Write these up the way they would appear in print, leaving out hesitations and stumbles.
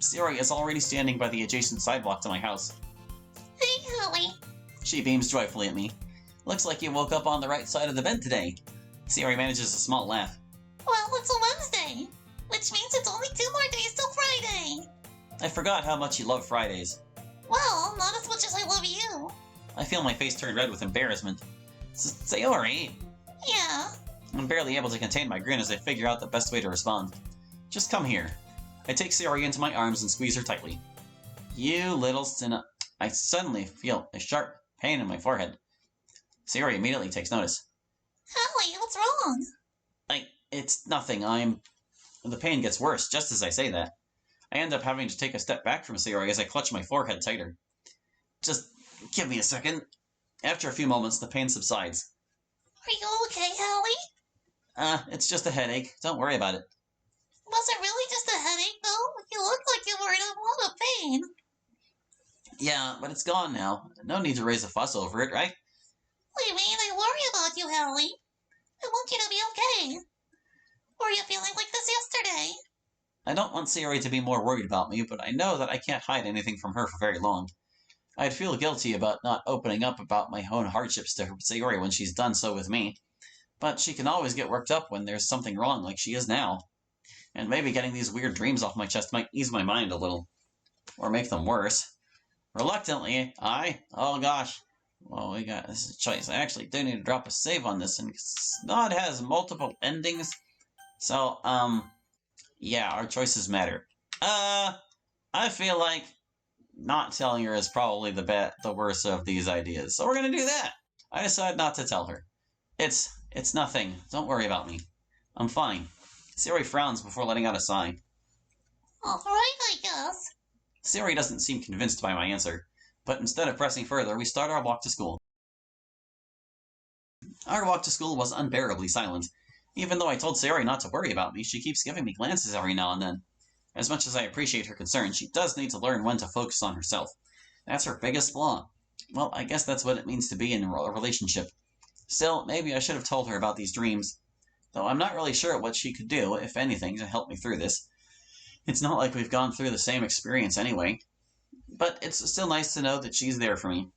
Sayori is already standing by the adjacent sidewalk to my house. Hey, Holly. She beams joyfully at me. Looks like you woke up on the right side of the bed today. Sayori manages a small laugh. Well, it's a Wednesday, which means it's only 2 more days till Friday. I forgot how much you love Fridays. Well, not as much as I love you. I feel my face turn red with embarrassment. Sayori! Yeah. I'm barely able to contain my grin as I figure out the best way to respond. Just come here. I take Sayori into my arms and squeeze her tightly. You little sinner. I suddenly feel a sharp pain in my forehead. Sayori immediately takes notice. Holly, what's wrong? It's nothing. The pain gets worse just as I say that. I end up having to take a step back from Sayori as I clutch my forehead tighter. Just give me a second. After a few moments, the pain subsides. Are you okay, Holly? It's just a headache. Don't worry about it. Was it really just a headache, though? You look like you were in a lot of pain. Yeah, but it's gone now. No need to raise a fuss over it, right? What do you mean? I worry about you, Holly. I want you to be okay. Were you feeling like this yesterday? I don't want Sayori to be more worried about me, but I know that I can't hide anything from her for very long. I'd feel guilty about not opening up about my own hardships to Sayori when she's done so with me. But she can always get worked up when there's something wrong like she is now. And maybe getting these weird dreams off my chest might ease my mind a little. Or make them worse. Reluctantly, oh gosh. Well, we got this is a choice. I actually do need to drop a save on this, and Snod has multiple endings. So, yeah, our choices matter. I feel like not telling her is probably the worst of these ideas. So we're gonna do that. I decide not to tell her. It's nothing. Don't worry about me. I'm fine. Sayori frowns before letting out a sigh. All right, I guess. Sayori doesn't seem convinced by my answer, but instead of pressing further, we start our walk to school. Our walk to school was unbearably silent. Even though I told Sayori not to worry about me, she keeps giving me glances every now and then. As much as I appreciate her concern, she does need to learn when to focus on herself. That's her biggest flaw. Well, I guess that's what it means to be in a relationship. Still, maybe I should have told her about these dreams. Though I'm not really sure what she could do, if anything, to help me through this. It's not like we've gone through the same experience anyway. But it's still nice to know that she's there for me.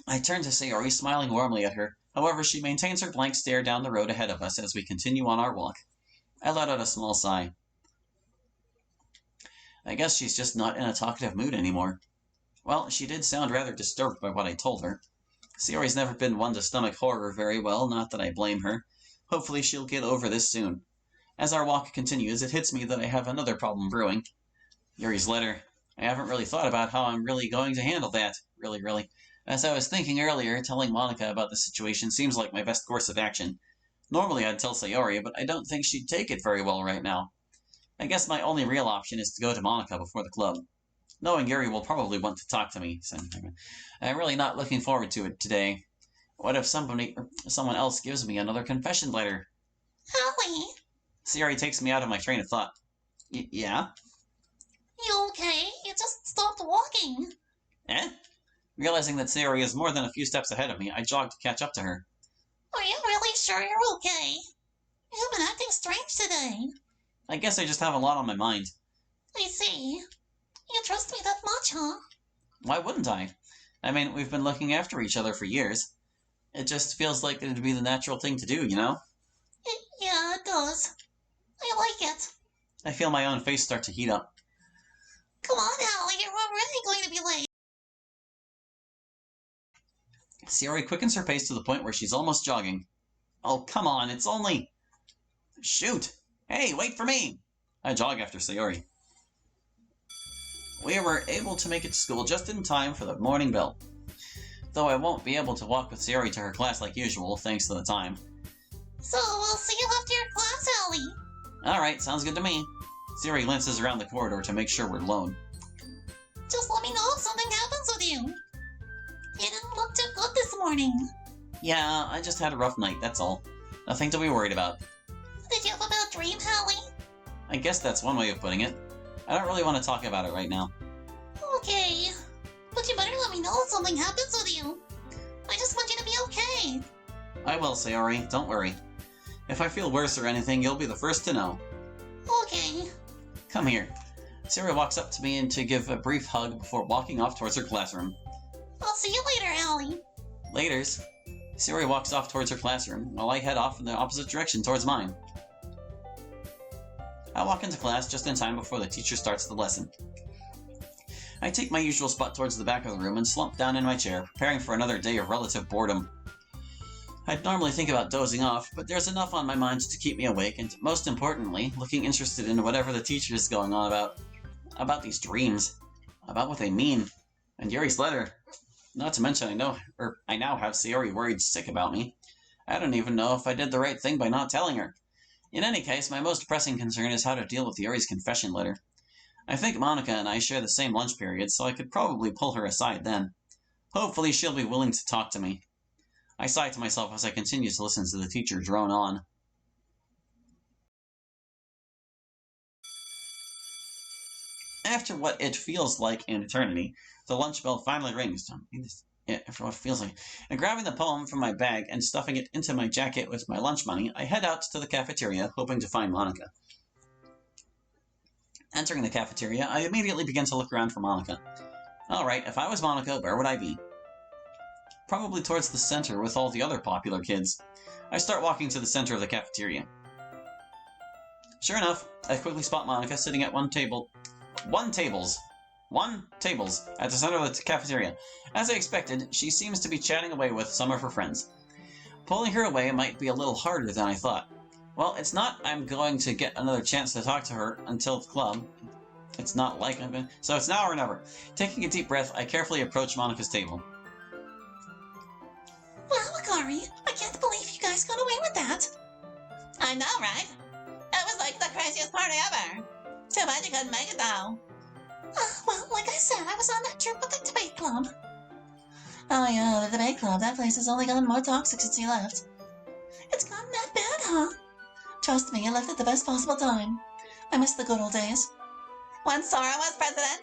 I turn to Sayori, smiling warmly at her. However, she maintains her blank stare down the road ahead of us as we continue on our walk. I let out a small sigh. I guess she's just not in a talkative mood anymore. Well, she did sound rather disturbed by what I told her. Sayori's never been one to stomach horror very well, not that I blame her. Hopefully she'll get over this soon. As our walk continues, it hits me that I have another problem brewing. Yuri's letter. I haven't really thought about how I'm really going to handle that. Really. As I was thinking earlier, telling Monika about the situation seems like my best course of action. Normally I'd tell Sayori, but I don't think she'd take it very well right now. I guess my only real option is to go to Monika before the club. Knowing Yuri will probably want to talk to me, so I'm really not looking forward to it today. What if someone else gives me another confession letter? Holly, Sayori takes me out of my train of thought. Yeah? you okay? You just stopped walking. Eh? Realizing that Sayori is more than a few steps ahead of me, I jog to catch up to her. Are you really sure you're okay? You've been acting strange today. I guess I just have a lot on my mind. I see. You trust me that much, huh? Why wouldn't I? I mean, we've been looking after each other for years. It just feels like it'd be the natural thing to do, you know? Yeah, it does. I like it. I feel my own face start to heat up. Come on, Holly, you're already going to be late. Sayori quickens her pace to the point where she's almost jogging. Oh, come on, it's only... Shoot! Hey, wait for me! I jog after Sayori. We were able to make it to school just in time for the morning bell. Though I won't be able to walk with Sayori to her class like usual, thanks to the time. So, we'll see you after your class, Holly. Alright, sounds good to me. Sayori glances around the corridor to make sure we're alone. Just let me know if something happens with you. You didn't look too good this morning. Yeah, I just had a rough night, that's all. Nothing to be worried about. Did you have a bad dream, Holly? I guess that's one way of putting it. I don't really want to talk about it right now. Okay. But you better let me know if something happens with you. I just want you to be okay. I will, Sayori, don't worry. If I feel worse or anything, you'll be the first to know. Okay. Come here. Sayori walks up to me and to give a brief hug before walking off towards her classroom. I'll see you later, Hallie. Laters. Sayori walks off towards her classroom, while I head off in the opposite direction towards mine. I walk into class just in time before the teacher starts the lesson. I take my usual spot towards the back of the room and slump down in my chair, preparing for another day of relative boredom. I'd normally think about dozing off, but there's enough on my mind to keep me awake and, most importantly, looking interested in whatever the teacher is going on about. About these dreams. About what they mean. And Yuri's letter. Not to mention I now have Sayori worried sick about me. I don't even know if I did the right thing by not telling her. In any case, my most pressing concern is how to deal with Yuri's confession letter. I think Monika and I share the same lunch period, so I could probably pull her aside then. Hopefully she'll be willing to talk to me. I sigh to myself as I continue to listen to the teacher drone on. After what it feels like an eternity, the lunch bell finally rings. After what feels like. And grabbing the poem from my bag and stuffing it into my jacket with my lunch money, I head out to the cafeteria, hoping to find Monika. Entering the cafeteria, I immediately begin to look around for Monika. Alright, if I was Monika, where would I be? Probably towards the center with all the other popular kids. I start walking to the center of the cafeteria. Sure enough, I quickly spot Monika sitting at one tables at the center of the cafeteria. As I expected, she seems to be chatting away with some of her friends. Pulling her away might be a little harder than I thought. Well, it's not I'm going to get another chance to talk to her until the club. It's not like I'm going to... So it's now or never. Taking a deep breath, I carefully approach Monika's table. Wow, Akari, I can't believe you guys got away with that. I know, right? It was like the craziest party ever. Too bad you couldn't make it, though. Well, like I said, I was on that trip with the debate club. Oh yeah, the debate club. That place has only gotten more toxic since you left. It's gotten that bad, huh? Trust me, I left at the best possible time. I miss the good old days. When Sora was president?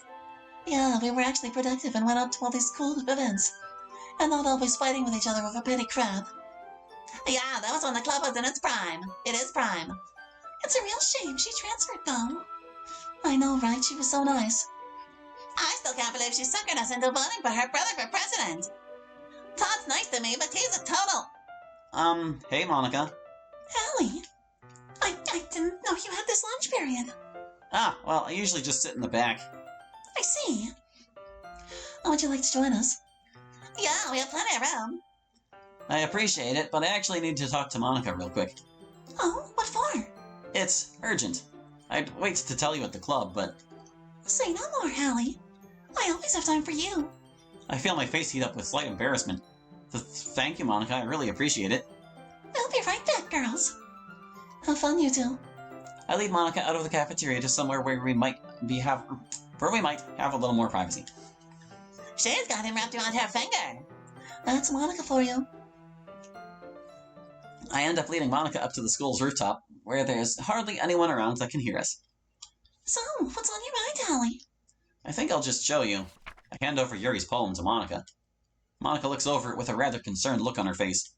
Yeah, we were actually productive and went out to all these cool events. And not always fighting with each other over petty crap. Yeah, that was when the club was in its prime. It is prime. It's a real shame she transferred, though. I know, right? She was so nice. I still can't believe she suckered us into voting for her brother for president. Todd's nice to me, but he's a total... Hey, Monika. Hallie, I didn't know you had this lunch period. Ah, well, I usually just sit in the back. I see. Oh, would you like to join us? Yeah, we have plenty of room. I appreciate it, but I actually need to talk to Monika real quick. Oh, what for? It's urgent. I'd wait to tell you at the club, but... Say no more, Hallie. I always have time for you. I feel my face heat up with slight embarrassment. Thank you, Monika. I really appreciate it. I'll be right back, girls. Have fun, you two. I lead Monika out of the cafeteria to somewhere where we might have a little more privacy. She's got him wrapped around her finger. That's Monika for you. I end up leading Monika up to the school's rooftop, where there's hardly anyone around that can hear us. So, what's on your mind, Hallie? I think I'll just show you. I hand over Yuri's poem to Monika. Monika looks over it with a rather concerned look on her face.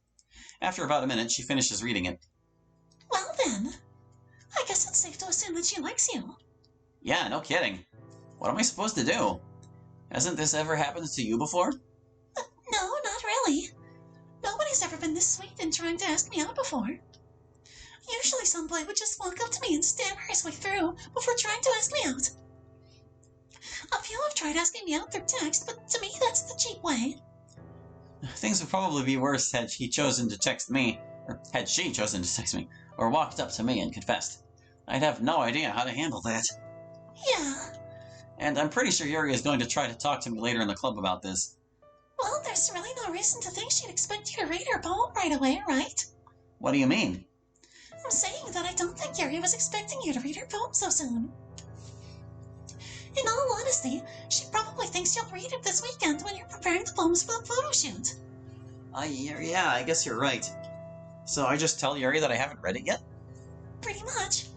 After about a minute, she finishes reading it. Well then, I guess it's safe to assume that she likes you. Yeah, no kidding. What am I supposed to do? Hasn't this ever happened to you before? No, not really. Nobody's ever been this sweet in trying to ask me out before. Usually some boy would just walk up to me and stammer his way through before trying to ask me out. A few have tried asking me out through text, but to me that's the cheap way. Things would probably be worse had she chosen to text me, or walked up to me and confessed. I'd have no idea how to handle that. Yeah. And I'm pretty sure Yuri is going to try to talk to me later in the club about this. Well, there's really no reason to think she'd expect you to read her poem right away, right? What do you mean? I'm saying that I don't think Yuri was expecting you to read her poem so soon. In all honesty, she probably thinks you'll read it this weekend when you're preparing the poems for the photo shoot. Yeah, I guess you're right. So I just tell Yuri that I haven't read it yet? Pretty much.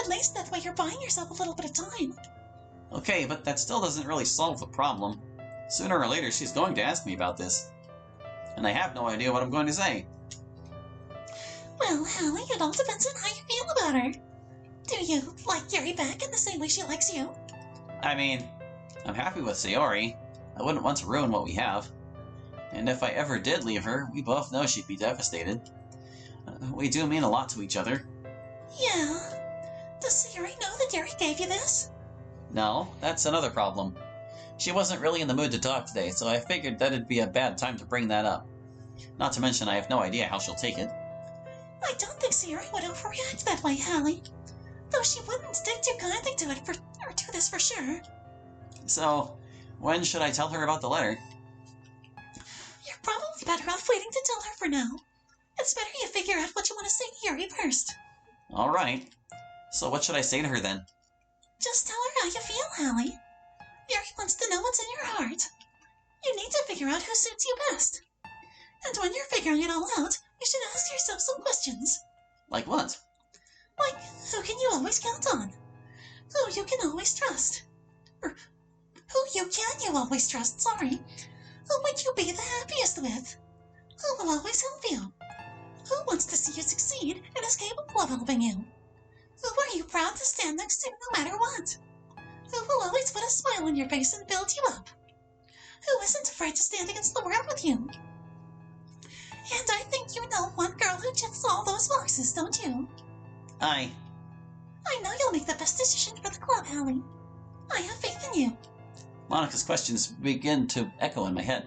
At least that way you're buying yourself a little bit of time. Okay, but that still doesn't really solve the problem. Sooner or later, she's going to ask me about this. And I have no idea what I'm going to say. Well, Hallie, it all depends on how you feel about her. Do you like Yuri back in the same way she likes you? I mean, I'm happy with Sayori. I wouldn't want to ruin what we have. And if I ever did leave her, we both know she'd be devastated. We do mean a lot to each other. Yeah. Does Sayori know that Yuri gave you this? No, that's another problem. She wasn't really in the mood to talk today, so I figured that'd be a bad time to bring that up. Not to mention I have no idea how she'll take it. I don't think Sayori would overreact that way, Hallie. Though she wouldn't stick too kindly to it or do this for sure. So, when should I tell her about the letter? You're probably better off waiting to tell her for now. It's better you figure out what you want to say to Yuri first. Alright. So what should I say to her then? Just tell her how you feel, Hallie. Yuri wants to know what's in your heart. You need to figure out who suits you best. And when you're figuring it all out, you should ask yourself some questions. Like what? Like, who can you always count on? Who you can always trust? Or, who you always trust, sorry. Who would you be the happiest with? Who will always help you? Who wants to see you succeed and is capable of helping you? Who are you proud to stand next to no matter what? Who will always put a smile on your face and build you up? Who isn't afraid to stand against the world with you? And I think you know one girl who checks all those boxes, don't you? I know you'll make the best decision for the club, Hallie. I have faith in you. Monika's questions begin to echo in my head.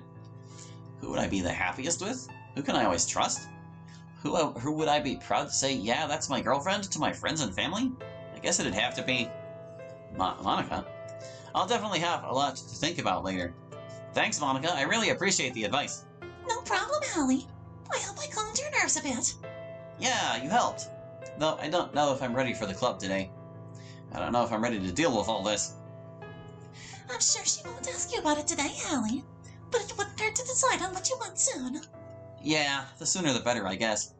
Who would I be the happiest with? Who can I always trust? Who would I be proud to say, yeah, that's my girlfriend, to my friends and family? I guess it'd have to be Monika. I'll definitely have a lot to think about later. Thanks, Monika. I really appreciate the advice. No problem, Hallie. I hope I calmed your nerves a bit. Yeah, you helped. Though I don't know if I'm ready for the club today. I don't know if I'm ready to deal with all this. I'm sure she won't ask you about it today, Hallie. But it wouldn't hurt to decide on what you want soon. Yeah, the sooner the better, I guess.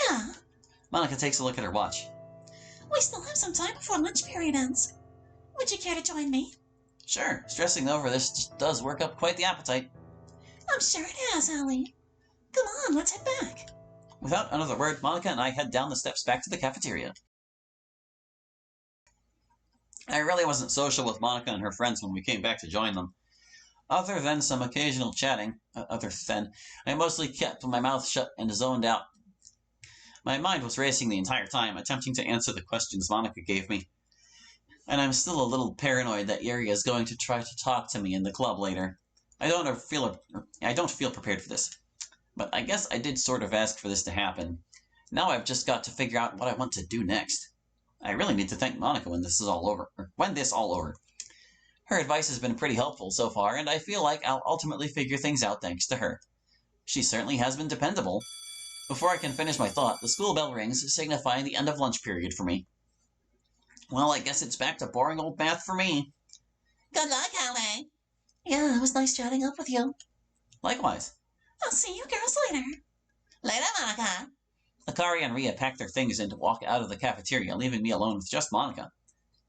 Yeah. Monika takes a look at her watch. We still have some time before lunch period ends. Would you care to join me? Sure, stressing over this does work up quite the appetite. I'm sure it has, Hallie. Come on, let's head back. Without another word, Monika and I head down the steps back to the cafeteria. I really wasn't social with Monika and her friends when we came back to join them. Other than some occasional chatting, I mostly kept my mouth shut and zoned out. My mind was racing the entire time, attempting to answer the questions Monika gave me. And I'm still a little paranoid that Yuri is going to try to talk to me in the club later. I don't feel prepared for this. But I guess I did sort of ask for this to happen. Now I've just got to figure out what I want to do next. I really need to thank Monika when this all over. Her advice has been pretty helpful so far, and I feel like I'll ultimately figure things out thanks to her. She certainly has been dependable. Before I can finish my thought, the school bell rings, signifying the end of lunch period for me. Well, I guess it's back to boring old math for me. Good luck, Hallie. Yeah, it was nice chatting up with you. Likewise. I'll see you girls later. Later, Monika. Akari and Ria packed their things in to walk out of the cafeteria, leaving me alone with just Monika.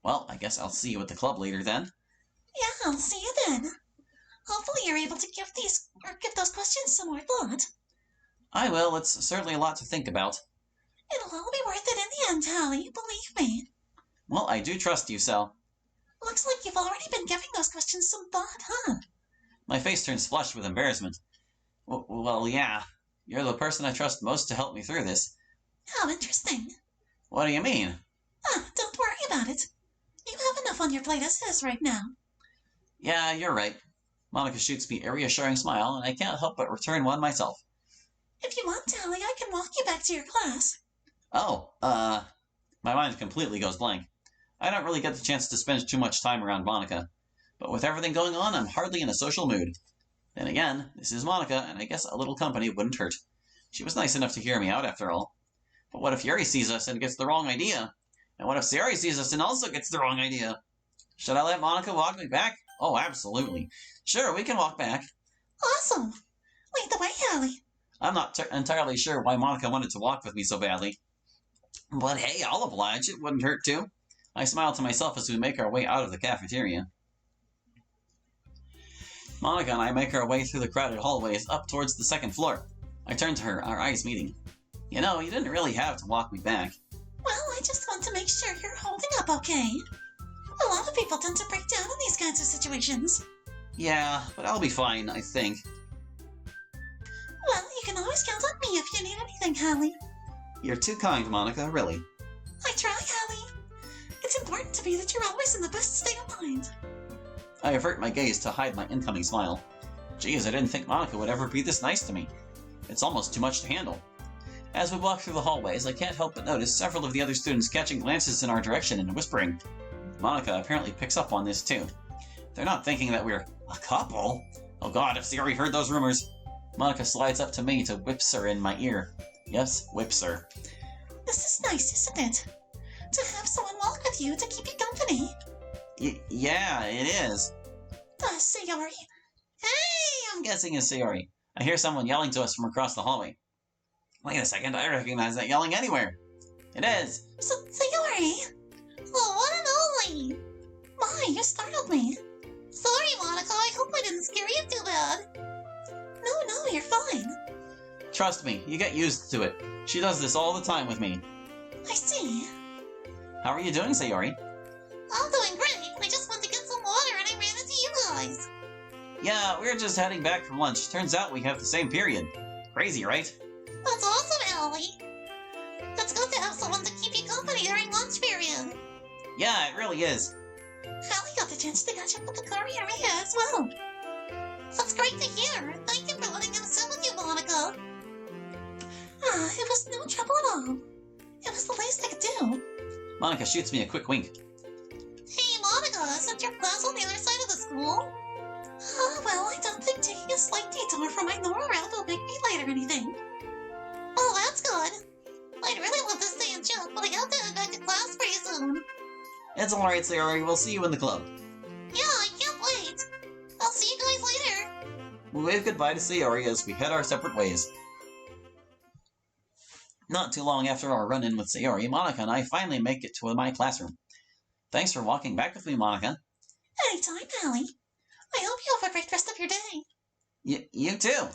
Well, I guess I'll see you at the club later then. Yeah, I'll see you then. Hopefully you're able to give those questions some more thought. I will. It's certainly a lot to think about. It'll all be worth it in the end, Hallie, believe me. Well, I do trust you, Sal. Looks like you've already been giving those questions some thought, huh? My face turns flushed with embarrassment. Well, yeah. You're the person I trust most to help me through this. How interesting. What do you mean? Don't worry about it. You have enough on your plate as it is right now. Yeah, you're right. Monika shoots me a reassuring smile, and I can't help but return one myself. If you want, Hallie, I can walk you back to your class. Oh, my mind completely goes blank. I don't really get the chance to spend too much time around Monika. But with everything going on, I'm hardly in a social mood. Then again, this is Monika, and I guess a little company wouldn't hurt. She was nice enough to hear me out after all. But what if Yuri sees us and gets the wrong idea? And what if Sayori sees us and also gets the wrong idea? Should I let Monika walk me back? Oh, absolutely. Sure, we can walk back. Awesome. Lead the way, Hallie. I'm not entirely sure why Monika wanted to walk with me so badly. But hey, I'll oblige. It wouldn't hurt to. I smile to myself as we make our way out of the cafeteria. Monika and I make our way through the crowded hallways up towards the second floor. I turn to her, our eyes meeting. You know, you didn't really have to walk me back. Well, I just want to make sure you're holding up okay. A lot of people tend to break down in these kinds of situations. Yeah, but I'll be fine, I think. Well, you can always count on me if you need anything, Hallie. You're too kind, Monika, really. I try, Hallie. It's important to me that you're always in the best state of mind. I avert my gaze to hide my incoming smile. Geez, I didn't think Monika would ever be this nice to me. It's almost too much to handle. As we walk through the hallways, I can't help but notice several of the other students catching glances in our direction and whispering. Monika apparently picks up on this too. They're not thinking that we're a couple. Oh god, if Sayori heard those rumors. Monika slides up to me to whipser in my ear. Yes, whipser. This is nice, isn't it? To have someone walk with you to keep you company. Yeah, it is. Sayori. Hey, I'm guessing it's Sayori. I hear someone yelling to us from across the hallway. Wait a second, I recognize that yelling anywhere. It is. Sayori! Oh, what an only! My, you startled me. Sorry, Monika, I hope I didn't scare you too bad. No, you're fine. Trust me, you get used to it. She does this all the time with me. I see. How are you doing, Sayori? I'm doing great. I just went to get some water and I ran into you guys. Yeah, we're just heading back from lunch. Turns out we have the same period. Crazy, right? That's awesome, Hallie. It's good to have someone to keep you company during lunch period. Yeah, it really is. Hallie got the chance to catch up with the courier as well. That's great to hear. Thank you for letting him sit with you, Monika. It was no trouble at all. It was the least I could do. Monika shoots me a quick wink. Hey, Monika, isn't your class on the other side of the school? Well, I don't think taking a slight detour from my normal route will make me late or anything. Oh, that's good. I'd really love to stay and chat, but I have to head back to class pretty soon. It's alright, Sayori. We'll see you in the club. Yeah, I can't wait. I'll see you guys later. We wave goodbye to Sayori as we head our separate ways. Not too long after our run-in with Sayori, Monika and I finally make it to my classroom. Thanks for walking back with me, Monika. Anytime, Hallie. I hope you have a great rest of your day. You too.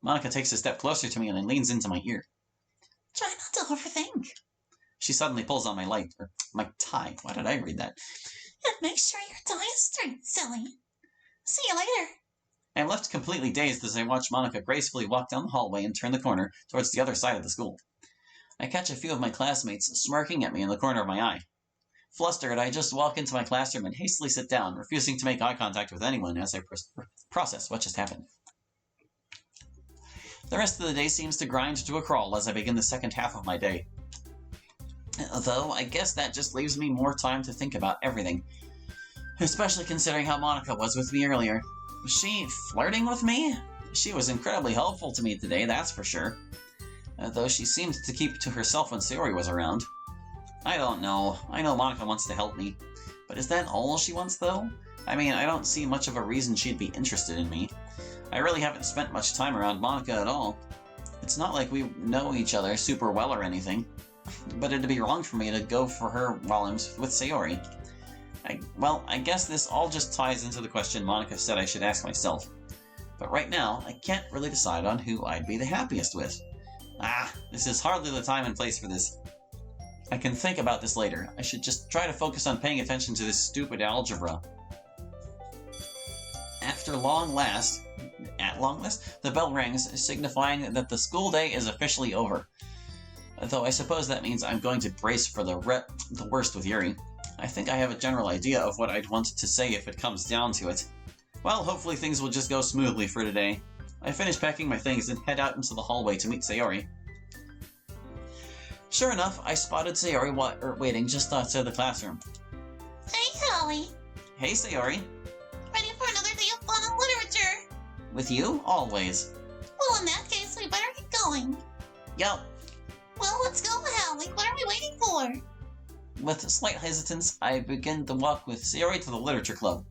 Monika takes a step closer to me and then leans into my ear. Try not to overthink. She suddenly pulls on my tie. Why did I read that? And make sure your tie is straight, silly. See you later. I'm left completely dazed as I watch Monika gracefully walk down the hallway and turn the corner towards the other side of the school. I catch a few of my classmates smirking at me in the corner of my eye. Flustered, I just walk into my classroom and hastily sit down, refusing to make eye contact with anyone as I process what just happened. The rest of the day seems to grind to a crawl as I begin the second half of my day. Though, I guess that just leaves me more time to think about everything. Especially considering how Monika was with me earlier. Was she flirting with me? She was incredibly helpful to me today, that's for sure. Though she seemed to keep to herself when Sayori was around. I don't know. I know Monika wants to help me. But is that all she wants, though? I mean, I don't see much of a reason she'd be interested in me. I really haven't spent much time around Monika at all. It's not like we know each other super well or anything. But it'd be wrong for me to go for her while I'm with Sayori. I guess this all just ties into the question Monika said I should ask myself. But right now, I can't really decide on who I'd be the happiest with. This is hardly the time and place for this. I can think about this later. I should just try to focus on paying attention to this stupid algebra. At long last, the bell rings, signifying that the school day is officially over. Though I suppose that means I'm going to brace for the worst with Yuri. I think I have a general idea of what I'd want to say if it comes down to it. Well, hopefully things will just go smoothly for today. I finish packing my things and head out into the hallway to meet Sayori. Sure enough, I spotted Sayori waiting just outside the classroom. Hey, Hallie. Hey, Sayori. Ready for another day of fun and literature? With you? Always. Well, in that case, we better get going. Yup. Well, let's go, Hallie. What are we waiting for? With slight hesitance, I begin the walk with Sayori to the literature club.